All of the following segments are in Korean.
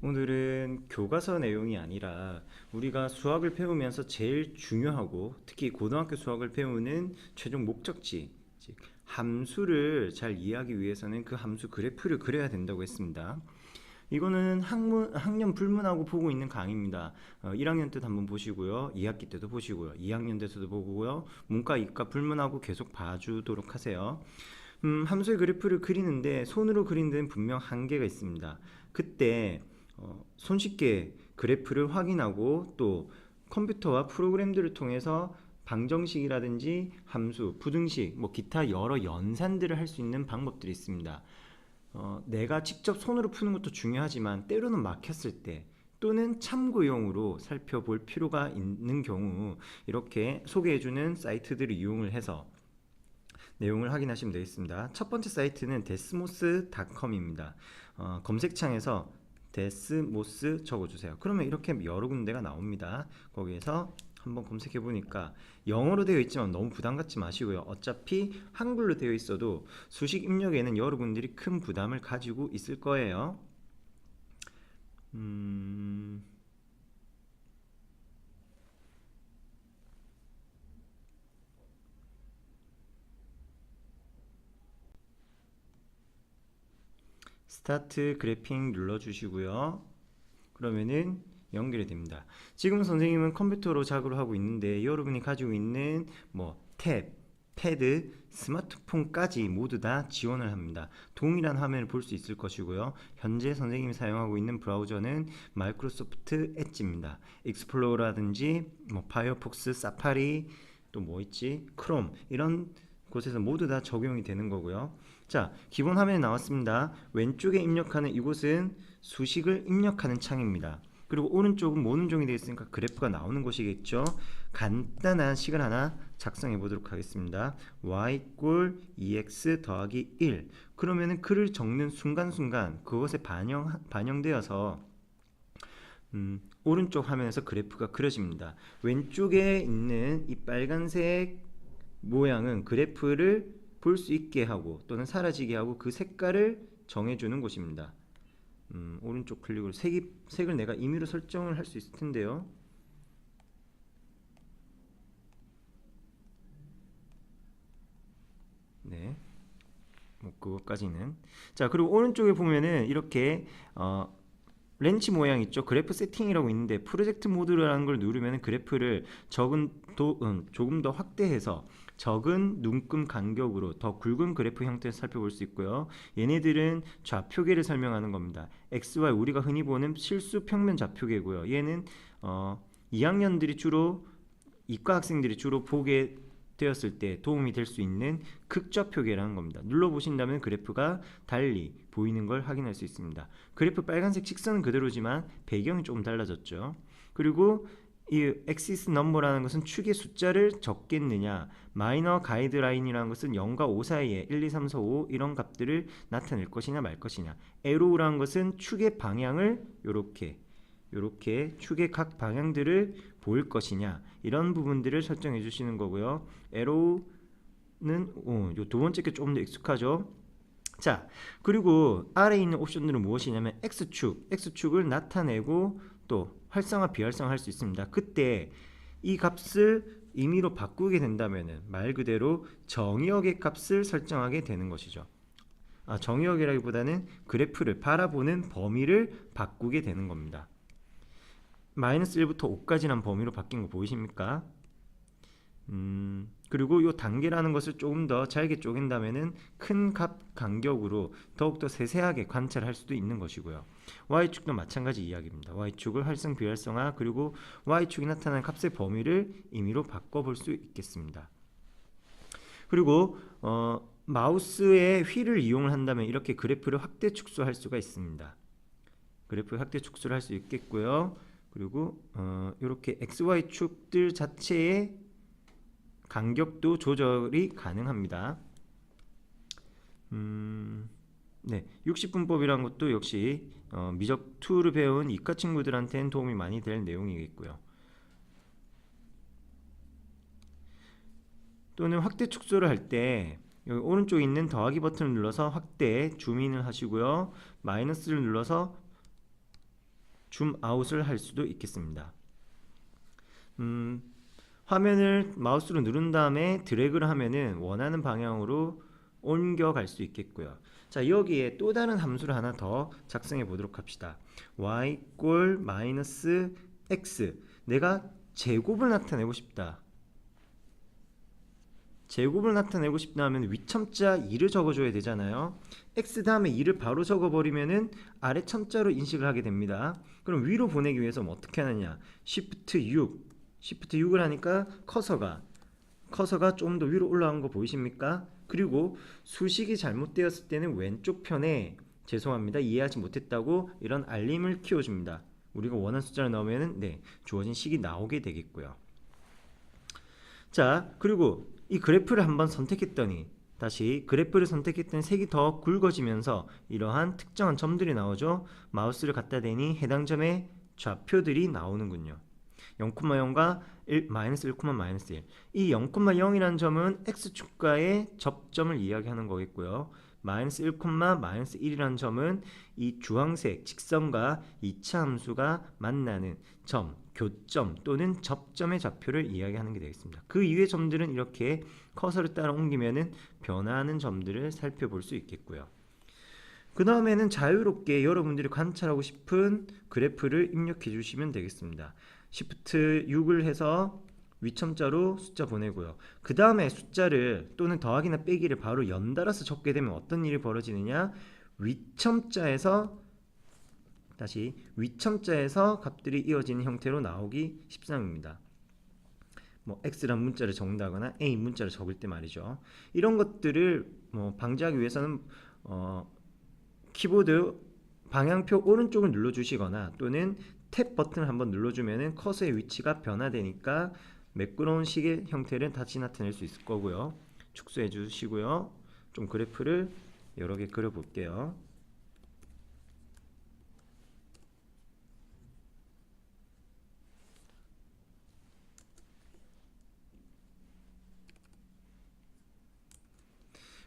오늘은 교과서 내용이 아니라 우리가 수학을 배우면서 제일 중요하고 특히 고등학교 수학을 배우는 최종 목적지, 즉 함수를 잘 이해하기 위해서는 그 함수 그래프를 그려야 된다고 했습니다. 이거는 학년 불문하고 보고 있는 강의입니다. 1학년 때도 한번 보시고요. 2학기 때도 보시고요. 2학년 때도 보고요. 문과, 이과 불문하고 계속 봐주도록 하세요. 함수의 그래프를 그리는데 손으로 그리는 데는 분명 한계가 있습니다. 그때 손쉽게 그래프를 확인하고 또 컴퓨터와 프로그램들을 통해서 방정식이라든지 함수, 부등식, 뭐 기타 여러 연산들을 할 수 있는 방법들이 있습니다. 내가 직접 손으로 푸는 것도 중요하지만 때로는 막혔을 때 또는 참고용으로 살펴볼 필요가 있는 경우 이렇게 소개해주는 사이트들을 이용을 해서 내용을 확인하시면 되겠습니다. 첫 번째 사이트는 desmos.com입니다. 검색창에서 데스모스 적어주세요. 그러면 이렇게 여러 군데가 나옵니다. 거기에서 한번 검색해 보니까 영어로 되어 있지만 너무 부담 갖지 마시고요. 어차피 한글로 되어 있어도 수식 입력에는 여러분들이 큰 부담을 가지고 있을 거예요. 스타트 그래핑 눌러주시고요. 그러면은 연결이 됩니다. 지금 선생님은 컴퓨터로 작업을 하고 있는데 여러분이 가지고 있는 뭐 탭, 패드, 스마트폰까지 모두 다 지원을 합니다. 동일한 화면을 볼 수 있을 것이고요. 현재 선생님이 사용하고 있는 브라우저는 마이크로소프트 엣지입니다. 익스플로러라든지 뭐 파이어폭스, 사파리, 또 뭐 있지? 크롬 이런 곳에서 모두 다 적용이 되는 거고요. 자, 기본 화면에 나왔습니다. 왼쪽에 입력하는 이곳은 수식을 입력하는 창입니다. 그리고 오른쪽은 모눈종이 되어 있으니까 그래프가 나오는 곳이겠죠. 간단한 식을 하나 작성해 보도록 하겠습니다. y 꼴 2x 더하기 1. 그러면은 글을 적는 순간순간 그것에 반영되어서 오른쪽 화면에서 그래프가 그려집니다. 왼쪽에 있는 이 빨간색 모양은 그래프를 볼 수 있게 하고 또는 사라지게 하고 그 색깔을 정해주는 곳입니다. 오른쪽 클릭으로 색을 내가 임의로 설정을 할 수 있을 텐데요. 네, 뭐 그것까지는. 자, 그리고 오른쪽에 보면은 이렇게 렌치 모양 있죠? 그래프 세팅이라고 있는데 프로젝트 모드라는 걸 누르면 그래프를 조금 더 확대해서 적은 눈금 간격으로 더 굵은 그래프 형태를 살펴볼 수 있고요. 얘네들은 좌표계를 설명하는 겁니다. XY 우리가 흔히 보는 실수 평면 좌표계고요. 얘는 2학년들이 주로 이과 학생들이 주로 보게 되었을 때 도움이 될 수 있는 극좌표계라는 겁니다. 눌러보신다면 그래프가 달리 보이는 걸 확인할 수 있습니다. 그래프 빨간색 직선은 그대로지만 배경이 조금 달라졌죠. 그리고 이 엑시스 넘버라는 것은 축의 숫자를 적겠느냐, 마이너 가이드라인이라는 것은 0과 5 사이에 1, 2, 3, 4, 5 이런 값들을 나타낼 것이냐 말 것이냐, 에로우라는 것은 축의 방향을 요렇게 축의 각 방향들을 보일 것이냐, 이런 부분들을 설정해 주시는 거고요. 에로우는 요 두 번째 게 조금 더 익숙하죠. 자, 그리고 아래에 있는 옵션들은 무엇이냐면 X축을 나타내고 또 활성화, 비활성화 할 수 있습니다. 그때 이 값을 임의로 바꾸게 된다면 말 그대로 정의역의 값을 설정하게 되는 것이죠. 정의역이라기보다는 그래프를 바라보는 범위를 바꾸게 되는 겁니다. 마이너스 1부터 5까지란 범위로 바뀐 거 보이십니까? 그리고 이 단계라는 것을 조금 더 잘게 쪼갠다면은 큰 값 간격으로 더욱더 세세하게 관찰할 수도 있는 것이고요. y축도 마찬가지 이야기입니다. y축을 활성 비활성화, 그리고 y축이 나타나는 값의 범위를 임의로 바꿔볼 수 있겠습니다. 그리고 마우스의 휠을 이용을 한다면 이렇게 그래프를 확대 축소할 수가 있습니다. 그래프 확대 축소를 할 수 있겠고요. 그리고 이렇게 XY 축들 자체의 간격도 조절이 가능합니다. 네, 60분법이란 것도 역시 미적 2를 배운 이과 친구들한테는 도움이 많이 될 내용이겠고요. 또는 확대 축소를 할 때 여기 오른쪽에 있는 더하기 버튼을 눌러서 확대 줌인을 하시고요. 마이너스를 눌러서 줌 아웃을 할 수도 있겠습니다. 화면을 마우스로 누른 다음에 드래그를 하면은 원하는 방향으로 옮겨갈 수 있겠고요. 자, 여기에 또 다른 함수를 하나 더 작성해 보도록 합시다. y 꼴 마이너스 x. 내가 제곱을 나타내고 싶다. 제곱을 나타내고 싶다 하면 위첨자 2를 적어줘야 되잖아요. x 다음에 2를 바로 적어버리면은 아래 첨자로 인식을 하게 됩니다. 그럼 위로 보내기 위해서 뭐 어떻게 하느냐? Shift 6을 하니까 커서가 좀 더 위로 올라간 거 보이십니까? 그리고 수식이 잘못되었을 때는 왼쪽 편에 죄송합니다, 이해하지 못했다고 이런 알림을 키워줍니다. 우리가 원하는 숫자를 넣으면 주어진 식이 나오게 되겠고요. 자, 그리고 이 그래프를 한번 선택했더니 다시 그래프를 선택했더니 색이 더 굵어지면서 이러한 특정한 점들이 나오죠. 마우스를 갖다 대니 해당 점의 좌표들이 나오는군요. 0,0과 1, 마이너스 1, 마이너스 1. 이 0,0이라는 점은 x축과의 접점을 이야기하는 거겠고요. 마이너스 1, 마이너스 1이라는 점은 이 주황색 직선과 2차 함수가 만나는 점, 교점 또는 접점의 좌표를 이야기하는 게 되겠습니다. 그 이외의 점들은 이렇게 커서를 따라 옮기면은 변화하는 점들을 살펴볼 수 있겠고요. 그 다음에는 자유롭게 여러분들이 관찰하고 싶은 그래프를 입력해 주시면 되겠습니다. Shift 6을 해서 위첨자로 숫자 보내고요. 그 다음에 숫자를 또는 더하기나 빼기를 바로 연달아서 적게 되면 어떤 일이 벌어지느냐? 위첨자에서 값들이 이어지는 형태로 나오기 십상입니다. 뭐 x란 문자를 적는다거나 a 문자를 적을 때 말이죠. 이런 것들을 방지하기 위해서는 키보드 방향표 오른쪽을 눌러주시거나 또는 탭 버튼을 한번 눌러주면은 커서의 위치가 변화되니까 매끄러운 식의 형태를 다시 나타낼 수 있을 거고요. 축소해 주시고요. 좀 그래프를 여러 개 그려 볼게요.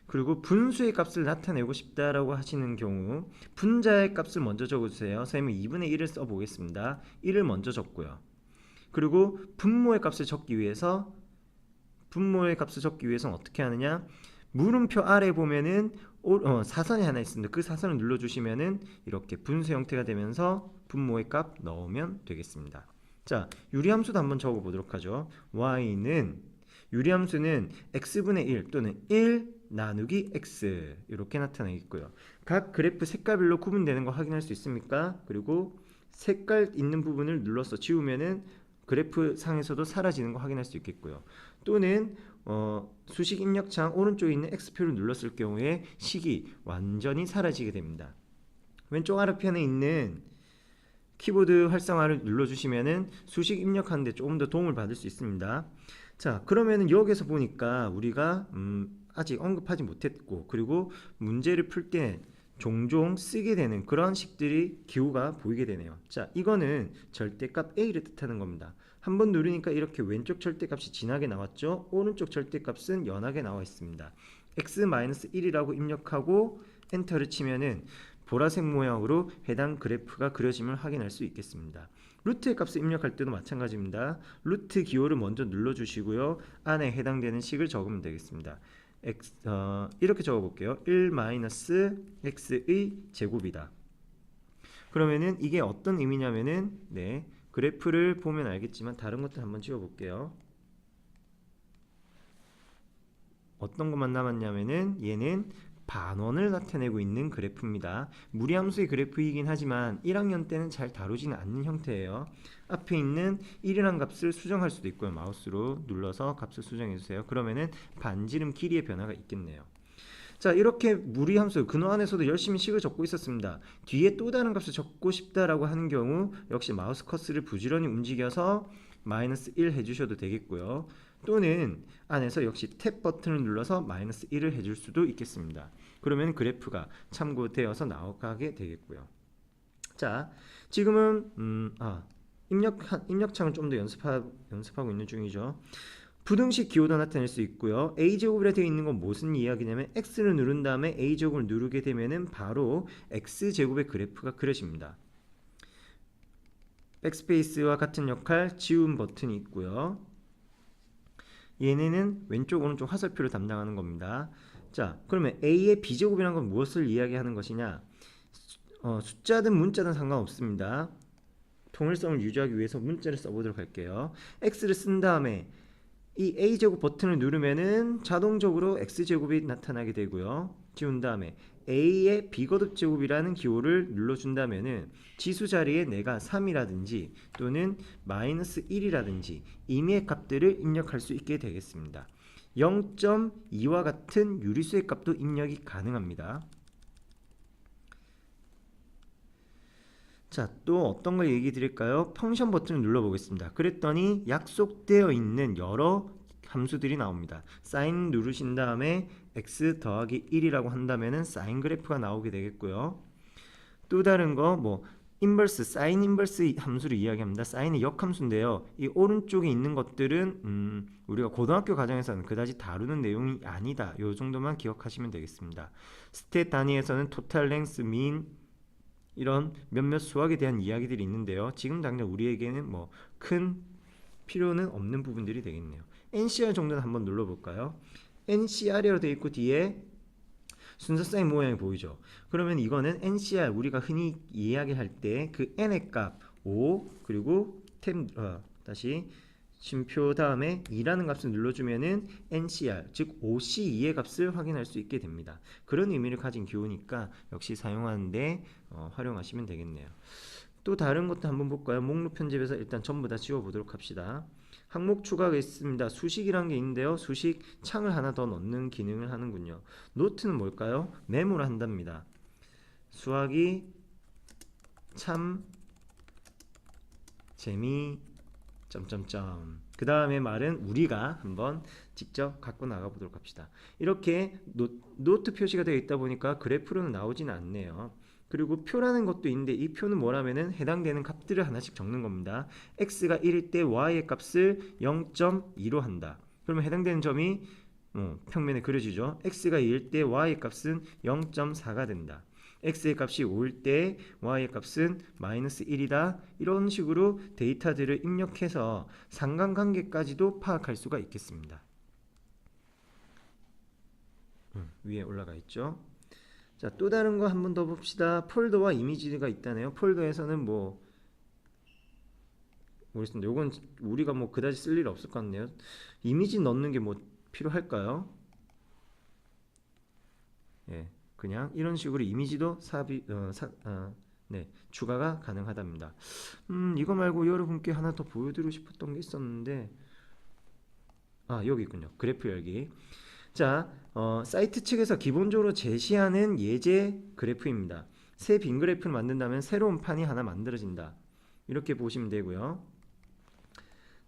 그리고 분수의 값을 나타내고 싶다라고 하시는 경우 분자의 값을 먼저 적어주세요. 선생님은 2분의 1을 써보겠습니다. 1을 먼저 적고요. 그리고 분모의 값을 적기 위해서는 어떻게 하느냐? 물음표 아래 보면은 사선이 하나 있습니다. 그 사선을 눌러주시면은 이렇게 분수 형태가 되면서 분모의 값 넣으면 되겠습니다. 자, 유리함수도 한번 적어보도록 하죠. 유리함수는 x분의 1 또는 1 나누기 x 이렇게 나타나겠고요. 각 그래프 색깔별로 구분되는 거 확인할 수 있습니까? 그리고 색깔 있는 부분을 눌러서 지우면은 그래프 상에서도 사라지는 거 확인할 수 있겠고요. 또는 수식 입력창 오른쪽에 있는 X표를 눌렀을 경우에 식이 완전히 사라지게 됩니다. 왼쪽 아래편에 있는 키보드 활성화를 눌러주시면은 수식 입력하는데 조금 더 도움을 받을 수 있습니다. 자, 그러면은 여기서 보니까 우리가 아직 언급하지 못했고 그리고 문제를 풀 때 종종 쓰게 되는 그런 식들이 기호가 보이게 되네요. 자, 이거는 절대값 A를 뜻하는 겁니다. 한번 누르니까 이렇게 왼쪽 절대값이 진하게 나왔죠. 오른쪽 절대값은 연하게 나와 있습니다. x-1이라고 입력하고 엔터를 치면은 보라색 모양으로 해당 그래프가 그려짐을 확인할 수 있겠습니다. 루트의 값을 입력할 때도 마찬가지입니다. 루트 기호를 먼저 눌러주시고요. 안에 해당되는 식을 적으면 되겠습니다. 이렇게 적어볼게요. 1-x의 제곱이다. 그러면은 이게 어떤 의미냐면은 그래프를 보면 알겠지만 다른 것들 한번 지워볼게요. 어떤 것만 남았냐면은 얘는 반원을 나타내고 있는 그래프입니다. 무리함수의 그래프이긴 하지만 1학년 때는 잘 다루지는 않는 형태예요. 앞에 있는 1이라는 값을 수정할 수도 있고요. 마우스로 눌러서 값을 수정해 주세요. 그러면은 반지름 길이의 변화가 있겠네요. 자, 이렇게 무리함수 근호 안에서도 열심히 식을 적고 있었습니다. 뒤에 또 다른 값을 적고 싶다라고 하는 경우 역시 마우스 커서를 부지런히 움직여서 -1 해주셔도 되겠고요. 또는 안에서 역시 탭 버튼을 눌러서 -1을 해줄 수도 있겠습니다. 그러면 그래프가 참고되어서 나오게 되겠고요. 자, 지금은 입력창을 좀 더 연습하고 있는 중이죠. 부등식 기호도 나타낼 수 있고요. a제곱이라 되어 있는 건 무슨 이야기냐면 x를 누른 다음에 a제곱을 누르게 되면은 바로 x제곱의 그래프가 그려집니다. 백스페이스와 같은 역할 지운 버튼이 있고요. 얘네는 왼쪽 오른쪽 화살표를 담당하는 겁니다. 자, 그러면 A의 B제곱이라는 건 무엇을 이야기하는 것이냐? 숫자든 문자든 상관없습니다. 통일성을 유지하기 위해서 문자를 써보도록 할게요. X를 쓴 다음에 이 A제곱 버튼을 누르면은 자동적으로 X제곱이 나타나게 되고요. 지운 다음에 A의 B거듭 제곱이라는 기호를 눌러준다면은 지수 자리에 내가 3이라든지 또는 마이너스 1이라든지 임의의 값들을 입력할 수 있게 되겠습니다. 0.2와 같은 유리수의 값도 입력이 가능합니다. 자, 또 어떤 걸 얘기 드릴까요? 펑션 버튼을 눌러보겠습니다. 그랬더니 약속되어 있는 여러 함수들이 나옵니다. 사인 누르신 다음에 x 더하기 1이라고 한다면은 사인 그래프가 나오게 되겠고요. 또 다른 거 뭐 인버스, 사인 인버스 함수를 이야기합니다. 사인의 역함수인데요. 이 오른쪽에 있는 것들은 우리가 고등학교 과정에서는 그다지 다루는 내용이 아니다. 요 정도만 기억하시면 되겠습니다. 스탯 단위에서는 토탈 랭스, 민 이런 몇몇 수학에 대한 이야기들이 있는데요. 지금 당장 우리에게는 뭐 큰 필요는 없는 부분들이 되겠네요. NCR 정도는 한번 눌러볼까요? NCR이라고 되어 있고 뒤에 순서 사인 모양이 보이죠. 그러면 이거는 NCR 우리가 흔히 이야기할 때 그 n의 값 5 그리고 다시 쉼표 다음에 2라는 값을 눌러주면은 NCR 즉 OC2의 값을 확인할 수 있게 됩니다. 그런 의미를 가진 기호니까 역시 사용하는데 활용하시면 되겠네요. 또 다른 것도 한번 볼까요? 목록 편집에서 일단 전부 다 지워보도록 합시다. 항목 추가가 있습니다. 수식이라는 게 있는데요. 수식 창을 하나 더 넣는 기능을 하는군요. 노트는 뭘까요? 메모를 한답니다. 수학이 참 재미 점점점. 그 다음에 말은 우리가 한번 직접 갖고 나가 보도록 합시다. 이렇게 노트 표시가 되어 있다 보니까 그래프로는 나오지는 않네요. 그리고 표라는 것도 있는데 이 표는 뭐라면은 해당되는 값들을 하나씩 적는 겁니다. x가 1일 때 y의 값을 0.2로 한다. 그러면 해당되는 점이 평면에 그려지죠. x가 2일 때 y의 값은 0.4가 된다. x의 값이 5일 때 y의 값은 마이너스 1이다. 이런 식으로 데이터들을 입력해서 상관관계까지도 파악할 수가 있겠습니다. 위에 올라가 있죠. 자, 또 다른 거 한 번 더 봅시다. 폴더와 이미지가 있다네요. 폴더에서는 뭐 모르겠습니다. 요건 우리가 뭐 그다지 쓸 일 없을 것 같네요. 이미지 넣는 게 뭐 필요할까요? 예, 그냥 이런 식으로 이미지도 추가가 가능하답니다. 이거 말고 여러분께 하나 더 보여드리고 싶었던 게 있었는데 여기 있군요. 그래프 열기. 자, 사이트 측에서 기본적으로 제시하는 예제 그래프입니다. 새 빈 그래프를 만든다면 새로운 판이 하나 만들어진다. 이렇게 보시면 되고요.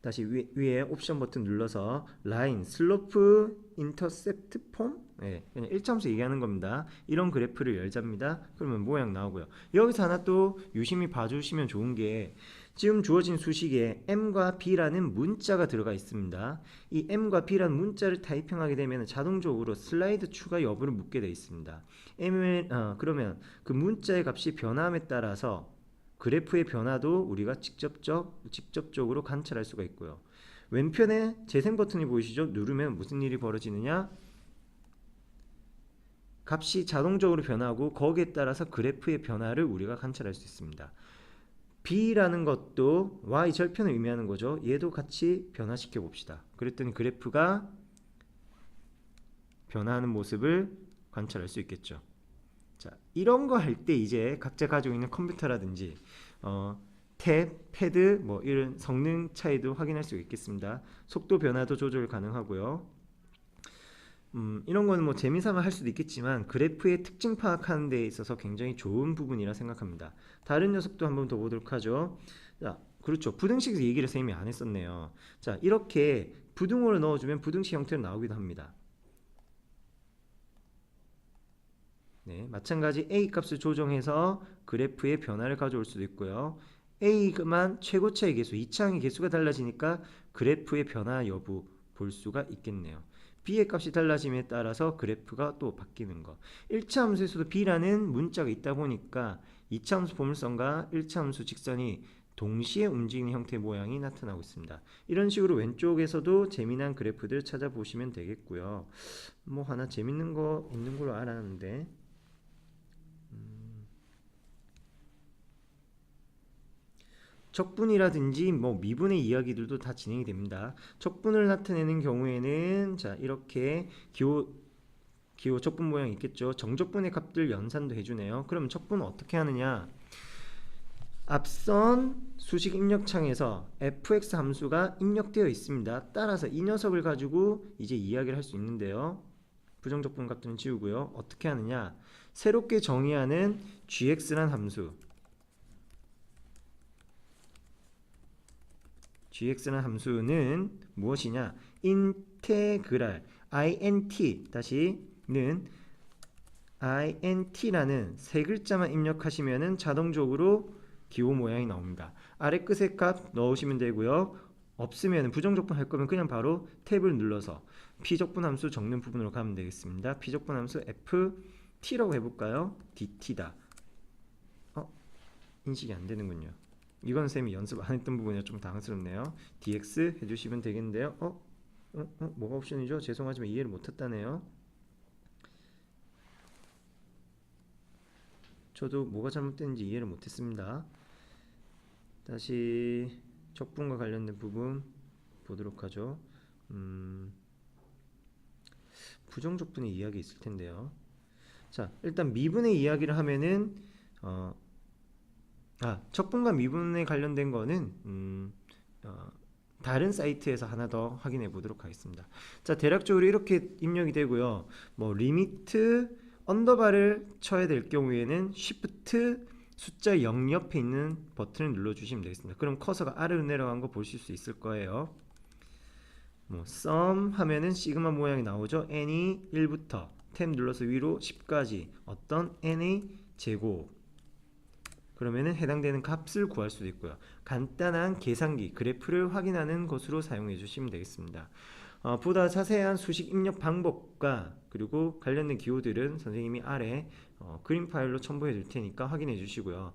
다시 위에 옵션 버튼 눌러서 라인, 슬로프, 인터셉트 폼 그냥 일차함수 얘기하는 겁니다. 이런 그래프를 열자입니다. 그러면 모양 나오고요. 여기서 하나 또 유심히 봐주시면 좋은 게 지금 주어진 수식에 m과 b라는 문자가 들어가 있습니다. 이 m과 b라는 문자를 타이핑하게 되면 자동적으로 슬라이드 추가 여부를 묻게 되어 있습니다. 그러면 그 문자의 값이 변함에 따라서 그래프의 변화도 우리가 직접적으로 관찰할 수가 있고요. 왼편에 재생 버튼이 보이시죠? 누르면 무슨 일이 벌어지느냐? 값이 자동적으로 변하고 거기에 따라서 그래프의 변화를 우리가 관찰할 수 있습니다. B라는 것도 Y 절편을 의미하는 거죠. 얘도 같이 변화시켜 봅시다. 그랬더니 그래프가 변화하는 모습을 관찰할 수 있겠죠. 자, 이런 거 할 때 이제 각자 가지고 있는 컴퓨터라든지 탭, 패드 뭐 이런 성능 차이도 확인할 수 있겠습니다. 속도 변화도 조절 가능하고요. 이런 거는 뭐 재미삼아 할 수도 있겠지만 그래프의 특징 파악하는 데 있어서 굉장히 좋은 부분이라 생각합니다. 다른 녀석도 한번 더 보도록 하죠. 자, 그렇죠. 부등식 얘기를 선생님이 안 했었네요. 자, 이렇게 부등호를 넣어주면 부등식 형태로 나오기도 합니다. 네, 마찬가지 A 값을 조정해서 그래프의 변화를 가져올 수도 있고요. A만 최고차의 개수, 이차항의 개수가 달라지니까 그래프의 변화 여부 볼 수가 있겠네요. B의 값이 달라짐에 따라서 그래프가 또 바뀌는 거. 1차 함수에서도 B라는 문자가 있다 보니까 2차 함수 보물선과 1차 함수 직선이 동시에 움직이는 형태의 모양이 나타나고 있습니다. 이런 식으로 왼쪽에서도 재미난 그래프들 찾아보시면 되겠고요. 뭐 하나 재밌는 거 있는 걸로 알았는데 척분이라든지 뭐 미분의 이야기들도 다 진행이 됩니다. 척분을 나타내는 경우에는 자 이렇게 기호 척분 모양이 있겠죠. 정적분의 값들 연산도 해주네요. 그럼 척분은 어떻게 하느냐? 앞선 수식 입력창에서 fx 함수가 입력되어 있습니다. 따라서 이 녀석을 가지고 이제 이야기를 할 수 있는데요. 부정적분 값들은 지우고요. 어떻게 하느냐? 새롭게 정의하는 gx란 함수, gx라는 함수는 무엇이냐? 인테그랄 int 다시는 int라는 세 글자만 입력하시면은 자동적으로 기호 모양이 나옵니다. 아래 끝의 값 넣으시면 되고요. 없으면 부정적분 할 거면 그냥 바로 탭을 눌러서 피적분 함수 적는 부분으로 가면 되겠습니다. 피적분 함수 ft라고 해볼까요? dt다. 인식이 안 되는군요. 이건 쌤이 연습 안 했던 부분이라 좀 당황스럽네요. dx 해주시면 되겠는데요. 뭐가 옵션이죠? 죄송하지만 이해를 못했다네요. 저도 뭐가 잘못됐는지 이해를 못했습니다. 다시 적분과 관련된 부분 보도록 하죠. 부정적분의 이야기 있을 텐데요. 자, 일단 미분의 이야기를 하면은 적분과 미분에 관련된 거는 다른 사이트에서 하나 더 확인해 보도록 하겠습니다. 자, 대략적으로 이렇게 입력이 되고요. 뭐 리미트 언더바를 쳐야 될 경우에는 Shift 숫자 0 옆에 있는 버튼을 눌러주시면 되겠습니다. 그럼 커서가 아래로 내려간 거 보실 수 있을 거예요. 뭐 sum 하면은 시그마 모양이 나오죠. n이 1부터 탭 눌러서 위로 10까지 어떤 n의 제곱, 그러면은 해당되는 값을 구할 수도 있고요. 간단한 계산기 그래프를 확인하는 것으로 사용해 주시면 되겠습니다. 보다 자세한 수식 입력 방법과 그리고 관련된 기호들은 선생님이 아래 그림 파일로 첨부해 줄 테니까 확인해 주시고요.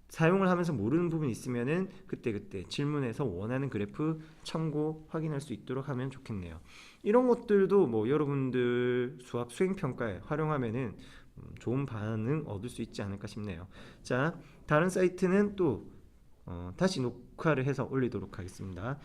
사용을 하면서 모르는 부분이 있으면은 그때그때 질문해서 원하는 그래프 참고 확인할 수 있도록 하면 좋겠네요. 이런 것들도 뭐 여러분들 수학 수행평가에 활용하면은 좋은 반응 얻을 수 있지 않을까 싶네요. 자, 다른 사이트는 또 다시 녹화를 해서 올리도록 하겠습니다.